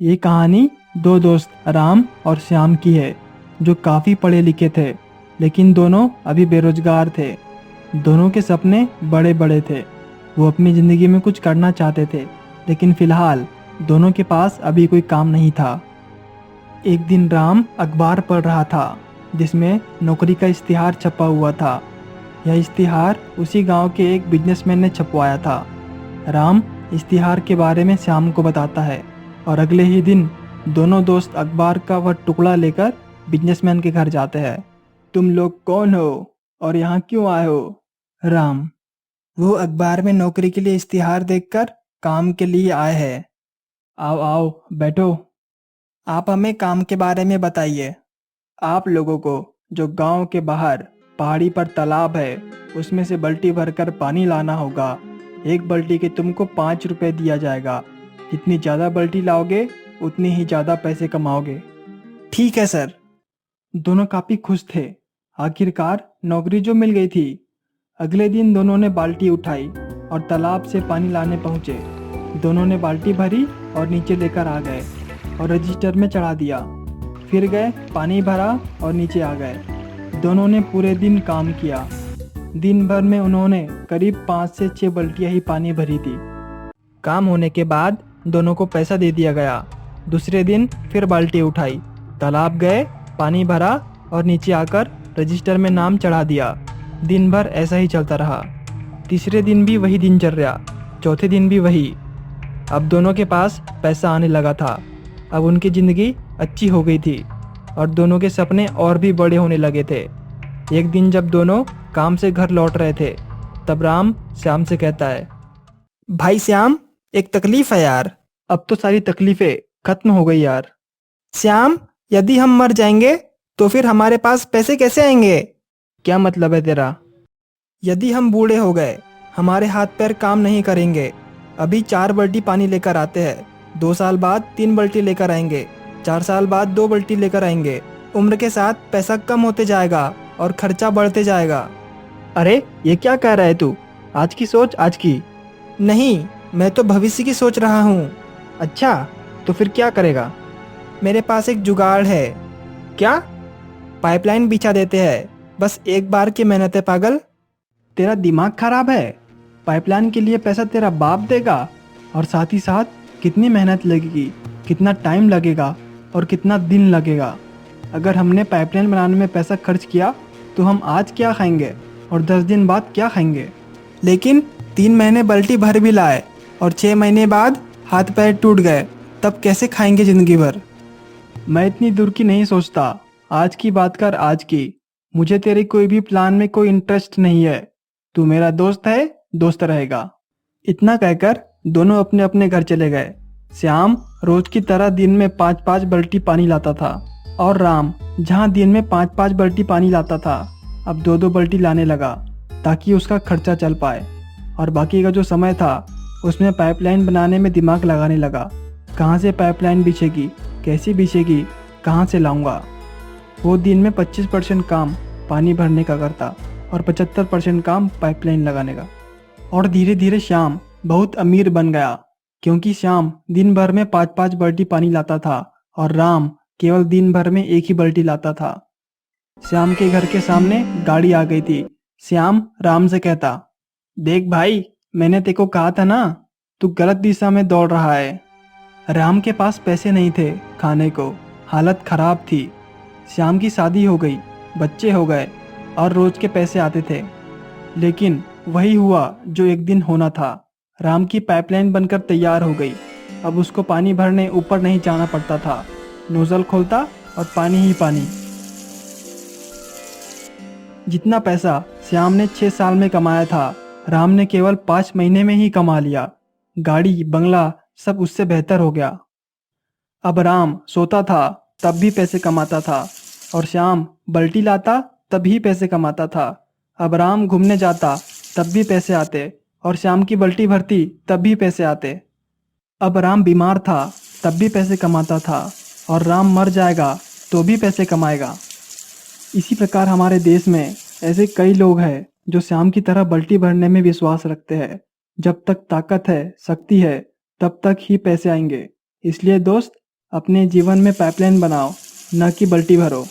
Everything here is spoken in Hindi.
ये कहानी दो दोस्त राम और श्याम की है जो काफ़ी पढ़े लिखे थे, लेकिन दोनों अभी बेरोजगार थे। दोनों के सपने बड़े बड़े थे। वो अपनी ज़िंदगी में कुछ करना चाहते थे, लेकिन फिलहाल दोनों के पास अभी कोई काम नहीं था। एक दिन राम अखबार पढ़ रहा था जिसमें नौकरी का इश्तिहार छपा हुआ था। यह इश्तिहार उसी गांव के एक बिजनेसमैन ने छपवाया था। राम इश्तिहार के बारे में श्याम को बताता है और अगले ही दिन दोनों दोस्त अखबार का वह टुकड़ा लेकर बिजनेसमैन के घर जाते हैं। तुम लोग कौन हो और यहाँ क्यों आए हो? राम: वो अखबार में नौकरी के लिए इश्तिहार देखकर काम के लिए आए हैं। आओ आओ बैठो। आप हमें काम के बारे में बताइए। आप लोगों को जो गांव के बाहर पहाड़ी पर तालाब है उसमें से बाल्टी भरकर पानी लाना होगा। एक बाल्टी के तुमको 5 रुपए दिया जाएगा। जितनी ज़्यादा बाल्टी लाओगे उतनी ही ज़्यादा पैसे कमाओगे। ठीक है सर। दोनों काफ़ी खुश थे। आखिरकार नौकरी जो मिल गई थी। अगले दिन दोनों ने बाल्टी उठाई और तालाब से पानी लाने पहुंचे। दोनों ने बाल्टी भरी और नीचे लेकर आ गए और रजिस्टर में चढ़ा दिया। फिर गए, पानी भरा और नीचे आ गए। दोनों ने पूरे दिन काम किया। दिन भर में उन्होंने करीब 5 से 6 बाल्टियां ही पानी भरी थी। काम होने के बाद दोनों को पैसा दे दिया गया। दूसरे दिन फिर बाल्टी उठाई, तालाब गए, पानी भरा और नीचे आकर रजिस्टर में नाम चढ़ा दिया। दिन भर ऐसा ही चलता रहा। तीसरे दिन भी वही दिनचर्या, चौथे दिन भी वही। अब दोनों के पास पैसा आने लगा था। अब उनकी ज़िंदगी अच्छी हो गई थी और दोनों के सपने और भी बड़े होने लगे थे। एक दिन जब दोनों काम से घर लौट रहे थे तब राम श्याम से कहता है, भाई श्याम, एक तकलीफ है यार। अब तो सारी तकलीफें खत्म हो गई यार। श्याम, यदि हम मर जाएंगे तो फिर हमारे पास पैसे कैसे आएंगे? क्या मतलब है तेरा? यदि हम बूढ़े हो गए, हमारे हाथ पैर काम नहीं करेंगे। अभी 4 बाल्टी पानी लेकर आते हैं, 2 साल बाद 3 बाल्टी लेकर आएंगे, 4 साल बाद 2 बाल्टी लेकर आएंगे। उम्र के साथ पैसा कम होते जाएगा और खर्चा बढ़ते जाएगा। अरे ये क्या कह रहा है तू? आज की सोच आज की। नहीं, मैं तो भविष्य की सोच रहा हूँ। अच्छा, तो फिर क्या करेगा? मेरे पास एक जुगाड़ है। क्या? पाइपलाइन बिछा देते हैं, बस एक बार की मेहनत है पागल। तेरा दिमाग खराब है? पाइपलाइन के लिए पैसा तेरा बाप देगा और साथ ही साथ कितनी मेहनत लगेगी, कितना टाइम लगेगा और कितना दिन लगेगा। अगर हमने पाइपलाइन बनाने में पैसा खर्च किया तो हम आज क्या खाएंगे और 10 दिन बाद क्या खाएंगे? लेकिन 3 महीने बाल्टी भर भी लाए और 6 महीने बाद हाथ पैर टूट गए, तब कैसे खाएंगे जिंदगी भर? मैं इतनी दूर की नहीं सोचता, आज की बात कर आज की। मुझे तेरे कोई भी प्लान में कोई इंटरेस्ट नहीं है। तू मेरा दोस्त है, दोस्त रहेगा। इतना कहकर दोनों अपने अपने घर चले गए। श्याम रोज की तरह दिन में 5-5 बाल्टी पानी लाता था और राम जहाँ दिन में 5-5 बाल्टी पानी लाता था अब 2-2 बाल्टी लाने लगा ताकि उसका खर्चा चल पाए। और बाकी का जो समय था उसमें पाइपलाइन बनाने में दिमाग लगाने लगा। कहाँ से पाइपलाइन बिछेगी, कैसी बिछेगी, कहाँ से लाऊंगा? वो दिन में 25% काम पानी भरने का करता और 75% काम पाइपलाइन लगाने का। और धीरे धीरे श्याम बहुत अमीर बन गया, क्योंकि श्याम दिन भर में 5-5 बाल्टी पानी लाता था और राम केवल दिन भर में एक ही बाल्टी लाता था। श्याम के घर के सामने गाड़ी आ गई थी। श्याम राम से कहता, देख भाई, मैंने तेको कहा था ना, तू गलत दिशा में दौड़ रहा है। राम के पास पैसे नहीं थे खाने को, हालत खराब थी। श्याम की शादी हो गई, बच्चे हो गए और रोज के पैसे आते थे। लेकिन वही हुआ जो एक दिन होना था। राम की पाइपलाइन बनकर तैयार हो गई। अब उसको पानी भरने ऊपर नहीं जाना पड़ता था। नोजल खोलता और पानी ही पानी। जितना पैसा श्याम ने 6 साल में कमाया था, राम ने केवल 5 महीने में ही कमा लिया। गाड़ी, बंगला सब उससे बेहतर हो गया। अब राम सोता था तब भी पैसे कमाता था और श्याम बाल्टी लाता तब भी पैसे कमाता था। अब राम घूमने जाता तब भी पैसे आते और श्याम की बाल्टी भरती तब भी पैसे आते। अब राम बीमार था तब भी पैसे कमाता था और राम मर जाएगा तो भी पैसे कमाएगा। इसी प्रकार हमारे देश में ऐसे कई लोग हैं जो श्याम की तरह बाल्टी भरने में विश्वास रखते हैं। जब तक ताकत है, शक्ति है, तब तक ही पैसे आएंगे। इसलिए दोस्त, अपने जीवन में पाइपलाइन बनाओ, न कि बाल्टी भरो।